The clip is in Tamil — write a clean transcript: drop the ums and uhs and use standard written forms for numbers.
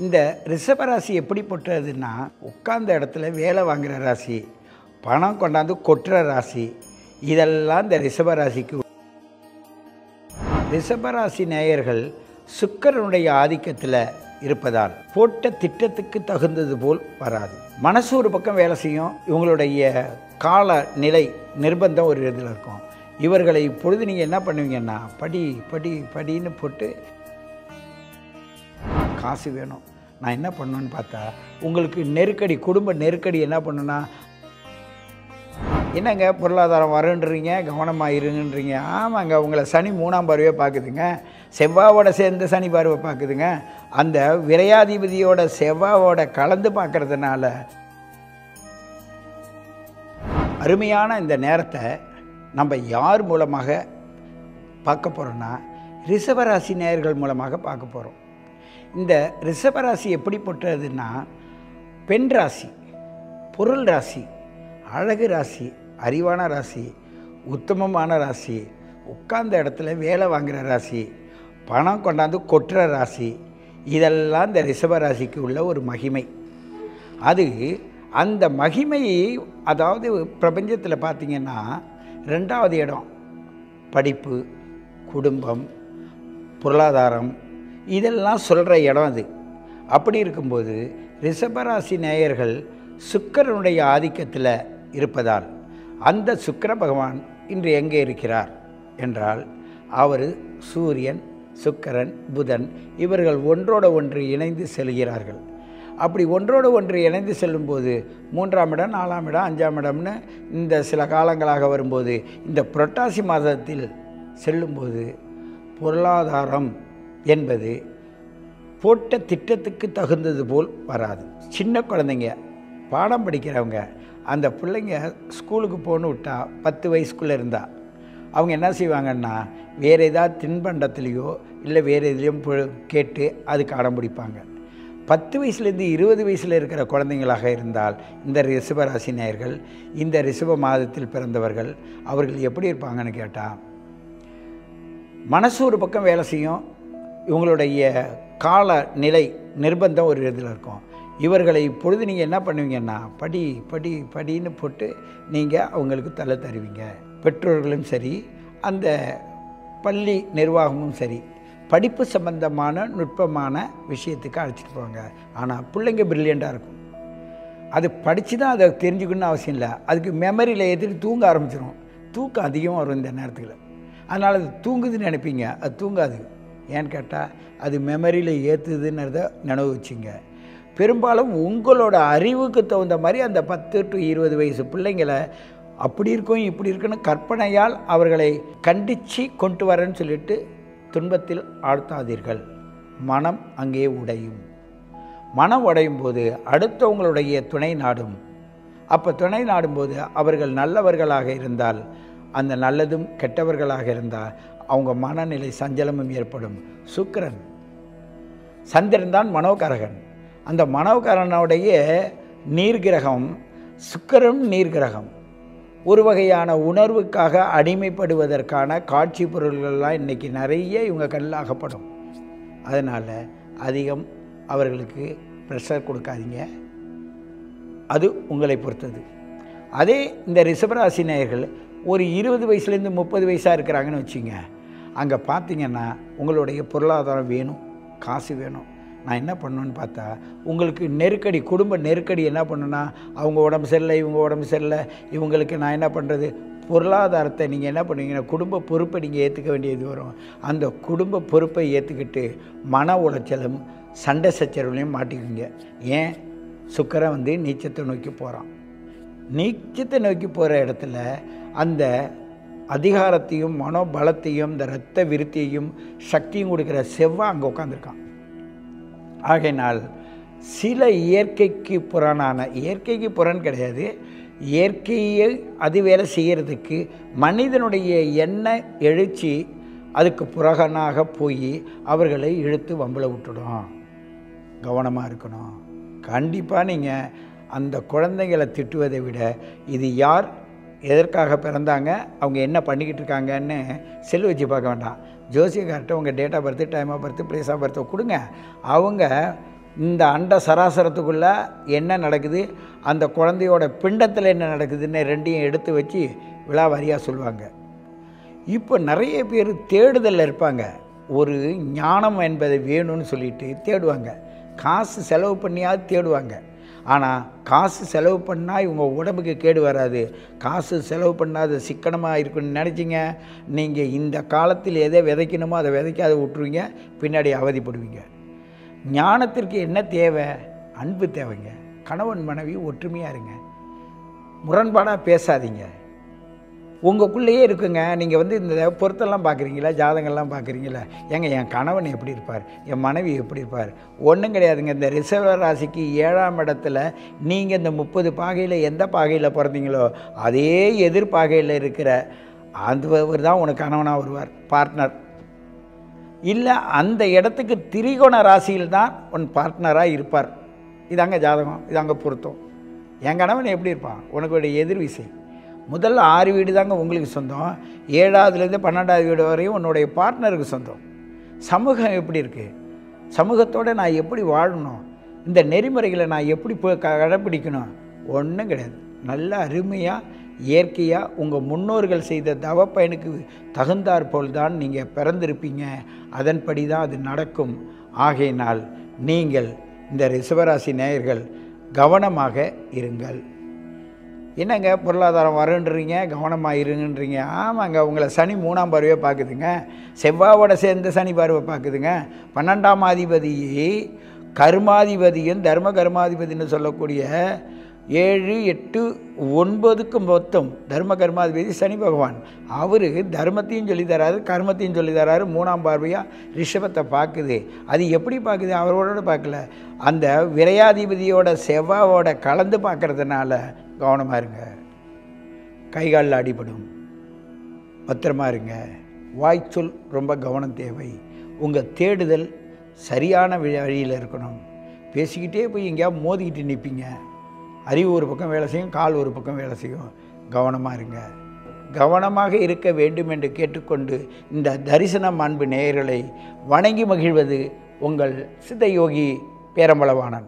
இந்த ரிஷபராசி எப்படிப்பட்டதுன்னா, உட்கார்ந்த இடத்துல வேலை வாங்குகிற ராசி, பணம் கொண்டாந்து கொட்டுற ராசி. இதெல்லாம் இந்த ரிஷபராசிக்கு. ரிஷபராசி நேயர்கள் சுக்கிரனுடைய ஆதிக்கத்தில் இருப்பதால் போட்ட திட்டத்துக்கு தகுந்தது போல் வராது. மனசு ஒரு பக்கம் வேலை செய்யும். இவங்களுடைய கால நிலை நிர்பந்தம் ஒரு இதில் இருக்கும். இவர்களை இப்பொழுது நீங்கள் என்ன பண்ணுவீங்கன்னா, படின்னு போட்டு காசு வேணும், நான் என்ன பண்ணணுன்னு பார்த்தா உங்களுக்கு நெருக்கடி, குடும்ப நெருக்கடி என்ன பண்ணுன்னா, என்னங்க பொருளாதாரம் வருன்றீங்க, கவனமாக இருங்கன்றீங்க. ஆமாங்க, உங்களை சனி 3ஆம் பார்வையை பார்க்குதுங்க, செவ்வாவோட சேர்ந்த சனி பார்வை பார்க்குதுங்க. அந்த விரையாதிபதியோட செவ்வாவோட கலந்து பார்க்கறதுனால அருமையான இந்த நேரத்தை நம்ம யார் மூலமாக பார்க்க போகிறோன்னா, ரிஷபராசி நேயர்கள் மூலமாக பார்க்க போகிறோம். இந்த ரிஷபராசி எப்படிப்பட்டதுன்னா, பெண் ராசி, பொருள் ராசி, அழகு ராசி, அறிவான ராசி, உத்தமமான ராசி, உட்கார்ந்த இடத்துல வேலை வாங்குகிற ராசி, பணம் கொண்டாந்து கொட்டுற ராசி. இதெல்லாம் இந்த ரிஷபராசிக்கு உள்ள ஒரு மகிமை. அது அந்த மகிமையை, அதாவது பிரபஞ்சத்தில் பார்த்திங்கன்னா 2வது இடம் படிப்பு, குடும்பம், பொருளாதாரம், இதெல்லாம் சொல்கிற இடம் அது. அப்படி இருக்கும்போது ரிஷபராசி நேயர்கள் சுக்கிரனுடைய ஆதிக்கத்தில் இருப்பதால், அந்த சுக்கிர பகவான் இன்று எங்கே இருக்கிறார் என்றால், அவர் சூரியன், சுக்கிரன், புதன் இவர்கள் ஒன்றோடு ஒன்று இணைந்து செல்கிறார்கள். அப்படி ஒன்றோடு ஒன்று இணைந்து செல்லும்போது 3ஆம் இடம், 4ஆம் இடம், 5ஆம் இடம்னு இந்த சில காலங்களாக வரும்போது, இந்த புரட்டாசி மாதத்தில் செல்லும்போது பொருளாதாரம் என்பது போட்ட திட்டத்துக்கு தகுந்தது போல் வராது. சின்ன குழந்தைங்க, பாடம் படிக்கிறவங்க, அந்த பிள்ளைங்க ஸ்கூலுக்கு போகணும் விட்டால் 10 வயசுக்குள்ளே இருந்தால் அவங்க என்ன செய்வாங்கன்னா, வேறு ஏதாவது தின்பண்டத்துலேயோ இல்லை வேறு எதுலேயும் கேட்டு அதுக்கு அடம் பிடிப்பாங்க. 10 வயசுலேருந்து 20 வயசில் இருக்கிற குழந்தைங்களாக இருந்தால், இந்த ரிஷபராசி நேயர்கள், இந்த ரிஷப மாதத்தில் பிறந்தவர்கள், அவர்கள் எப்படி இருப்பாங்கன்னு கேட்டால், மனசு ஒரு பக்கம் வேலை செய்யும். இவங்களுடைய கால நிலை நிர்பந்தம் ஒரு இதில் இருக்கும். இவர்களை இப்பொழுது நீங்கள் என்ன பண்ணுவீங்கன்னா, படின்னு போட்டு நீங்கள் அவங்களுக்கு தலை தருவீங்க. பெற்றோர்களும் சரி, அந்த பள்ளி நிர்வாகமும் சரி, படிப்பு சம்பந்தமான நுட்பமான விஷயத்துக்கு அழைச்சிட்டு போவாங்க. ஆனால் பிள்ளைங்க பிரில்லியண்ட்டாக இருக்கும். அது படித்து தான் அதை தெரிஞ்சுக்கணுன்னு அவசியம் இல்லை. அதுக்கு மெமரியில் ஏற்றிட்டு தூங்க ஆரம்பிச்சிடும். தூக்கம் அதிகமாக வரும் இந்த நேரத்தில். அதனால் அது தூங்குதுன்னு நினைப்பீங்க, அது தூங்காது. ஏன்னு கேட்டால், அது மெமரியில் ஏற்றுதுன்றத நினைவு வச்சுங்க. பெரும்பாலும் உங்களோட அறிவுக்கு தகுந்த மாதிரி அந்த 10 to 20 வயசு பிள்ளைங்களை அப்படி இருக்கும் இப்படி இருக்குன்னு கற்பனையால் அவர்களை கண்டித்து கொண்டு வரேன்னு சொல்லிட்டு துன்பத்தில் ஆழ்த்தாதீர்கள். மனம் அங்கே உடையும். மனம் உடையும் போது அடுத்தவங்களுடைய துணை நாடும். அப்போ துணை நாடும்போது அவர்கள் நல்லவர்களாக இருந்தால், அந்த நல்லதும் கெட்டவர்களாக இருந்தால் அவங்க மனநிலை சஞ்சலமும் ஏற்படும். சுக்கிரன், சந்திரன் தான் மனோகாரகன். அந்த மனோகாரனுடைய நீர்கிரகம் சுக்கிரன். நீர்கிரகம் ஒரு வகையான உணர்வுக்காக அடிமைப்படுவதற்கான காட்சி பொருள்கள்லாம் இன்றைக்கி நிறைய இவங்க கண்ணில் அகப்படும். அதனால் அதிகம் அவர்களுக்கு ப்ரெஷர் கொடுக்காதீங்க. அது உங்களை பொறுத்தது. அதே இந்த ரிஷபராசி நேயர்கள் ஒரு 20 வயசுலேருந்து 30 வயசாக இருக்கிறாங்கன்னு வச்சுங்க. அங்கே பார்த்திங்கன்னா உங்களுடைய பொருளாதாரம் வேணும், காசு வேணும். நான் என்ன பண்ணணுன்னு பார்த்தா, உங்களுக்கு நெருக்கடி, குடும்ப நெருக்கடி என்ன பண்ணுன்னா, அவங்க உடம்பு சரியில்லை, இவங்க உடம்பு சரியில்லை, இவங்களுக்கு நான் என்ன பண்ணுறது, பொருளாதாரத்தை நீங்கள் என்ன பண்ணுவீங்கன்னா, குடும்ப பொறுப்பை நீங்கள் ஏற்றுக்க வேண்டியது வரும். அந்த குடும்ப பொறுப்பை ஏற்றுக்கிட்டு மன உளைச்சலும் சண்டை சச்சரவுலையும் மாட்டிக்குவீங்க. ஏன், சுக்கிரன் நீச்சத்தை நோக்கி போகிறான். நீச்சத்தை நோக்கி போகிற இடத்துல அந்த அதிகாரத்தையும் மனோபலத்தையும் இந்த இரத்த விருத்தியையும் சக்தியும் கொடுக்குற செவ்வாய் அங்கே உட்காந்துருக்கான். ஆகையினால் சில இயற்கைக்கு புறனான, இயற்கைக்கு புறன் கிடையாது, இயற்கையை அது வேலை செய்கிறதுக்கு மனிதனுடைய எண்ண எழுச்சி அதுக்கு புறகனாக போய் அவர்களை இழுத்து வம்பளை விட்டுடும். கவனமாக இருக்கணும். கண்டிப்பாக நீங்கள் அந்த குழந்தைங்களை திட்டுவதை விட, இது யார், எதற்காக பிறந்தாங்க, அவங்க என்ன பண்ணிக்கிட்டு இருக்காங்கன்னு செல் வச்சு பார்க்க வேண்டாம். ஜோசியக்கார்ட்ட உங்கள் date of birth, time of birth, place of பர்த்தை கொடுங்க. அவங்க இந்த அண்ட சராசரத்துக்குள்ளே என்ன நடக்குது, அந்த குழந்தையோட பிண்டத்தில் என்ன நடக்குதுன்னு ரெண்டையும் எடுத்து வச்சு விலாவாரியாக சொல்லுவாங்க. இப்போ நிறைய பேர் தேடுதலில் இருப்பாங்க. ஒரு ஞானம் என்பதை வேணும்னு சொல்லிட்டு தேடுவாங்க. காசு செலவு பண்ணியாவது தேடுவாங்க. ஆனால் காசு செலவு பண்ணால் இவங்க உடம்புக்கு கேடு வராது. காசு செலவு பண்ணாத சிக்கனமாக இருக்குன்னு நினச்சிங்க, நீங்கள் இந்த காலத்தில் எதை விதைக்கணுமோ அதை விதைக்காத விட்டுருவீங்க, பின்னாடி அவதிப்படுவீங்க. ஞானத்திற்கு என்ன தேவை? அன்பு தேவைங்க. கணவன் மனைவி ஒற்றுமையாக இருங்க, முரண்பாடாக பேசாதீங்க. உங்களுக்குள்ளேயே இருக்குங்க. நீங்கள் இந்த பொருத்தெல்லாம் பார்க்குறீங்களா, ஜாதகம்லாம் பார்க்குறீங்களா, ஏங்க என் கணவன் எப்படி இருப்பார், என் மனைவி எப்படி இருப்பார்? ஒன்றும் கிடையாதுங்க. இந்த ரிஷப ராசிக்கு 7ஆம் இடத்துல நீங்கள் இந்த 30 பாகையில் எந்த பாகையில் பிறந்தீங்களோ அதே எதிர்பாகையில் இருக்கிற அந்தவர் தான் உனக்கு கணவனாக வருவார், பார்ட்னர். இல்லை அந்த இடத்துக்கு திரிகோண ராசியில் தான் உன் பார்ட்னராக இருப்பார். இதாங்க ஜாதகம், இதாங்க பொருத்தம். என் கணவன் எப்படி இருப்பான்? உனக்கு எதிர் விசை. முதல்ல 6 வீடு தாங்க உங்களுக்கு சொந்தம். 7ஆவதுலேருந்து 12ஆவது வீடு வரையும் உன்னுடைய பார்ட்னருக்கு சொந்தம். சமூகம் எப்படி இருக்குது, சமூகத்தோடு நான் எப்படி வாழணும், இந்த நெறிமுறைகளை நான் எப்படி கடைப்பிடிக்கணும், ஒன்றும் கிடையாது. நல்ல அருமையாக இயற்கையாக உங்கள் முன்னோர்கள் செய்த தவப்பயனுக்கு தகுந்தாற்போல் தான் நீங்கள் பிறந்திருப்பீங்க. அதன்படி தான் அது நடக்கும். ஆகையினால் நீங்கள் இந்த ரிஷபராசி நேயர்கள் கவனமாக இருங்கள். என்னங்க பொருளாதாரம் வருன்றீங்க, கவனமாக இருங்கன்றீங்க. ஆமாங்க, உங்களை சனி 3ஆம் பார்வையை பார்க்குதுங்க, செவ்வாயோட சேர்ந்த சனி பார்வை பார்க்குதுங்க. 12ஆம் அதிபதியை கர்மாதிபதியும் தர்ம கர்மாதிபதினு சொல்லக்கூடிய 7, 8, 9க்கு மொத்தம் தர்ம கர்மாதிபதி சனி பகவான். அவர் தர்மத்தையும் சொல்லி தராரு, கர்மத்தையும் சொல்லி தராரு. 3ஆம் பார்வையாக ரிஷபத்தை பார்க்குது. அது எப்படி பார்க்குது? அவரோட பார்க்கல, அந்த விரையாதிபதியோட செவ்வாவோட கலந்து பார்க்கறதுனால கவனமாக இருங்க. கைகாலில் அடிபடும், பத்திரமா இருங்க. வாய்ச்சொல் ரொம்ப கவனம் தேவை. உங்கள் தேடுதல் சரியான வழியில் இருக்கணும். பேசிக்கிட்டே போய் எங்கேயாவது மோதிக்கிட்டு நிற்பீங்க. அறிவு ஒரு பக்கம் வேலை செய்யும், கால் ஒரு பக்கம் வேலை செய்யும். கவனமாக இருங்க. கவனமாக இருக்க வேண்டும் என்று கேட்டுக்கொண்டு இந்த தரிசனம் அன்பு நேயர்களை வணங்கி மகிழ்வது உங்கள் சித்தயோகி பேரம்பலவாணன்.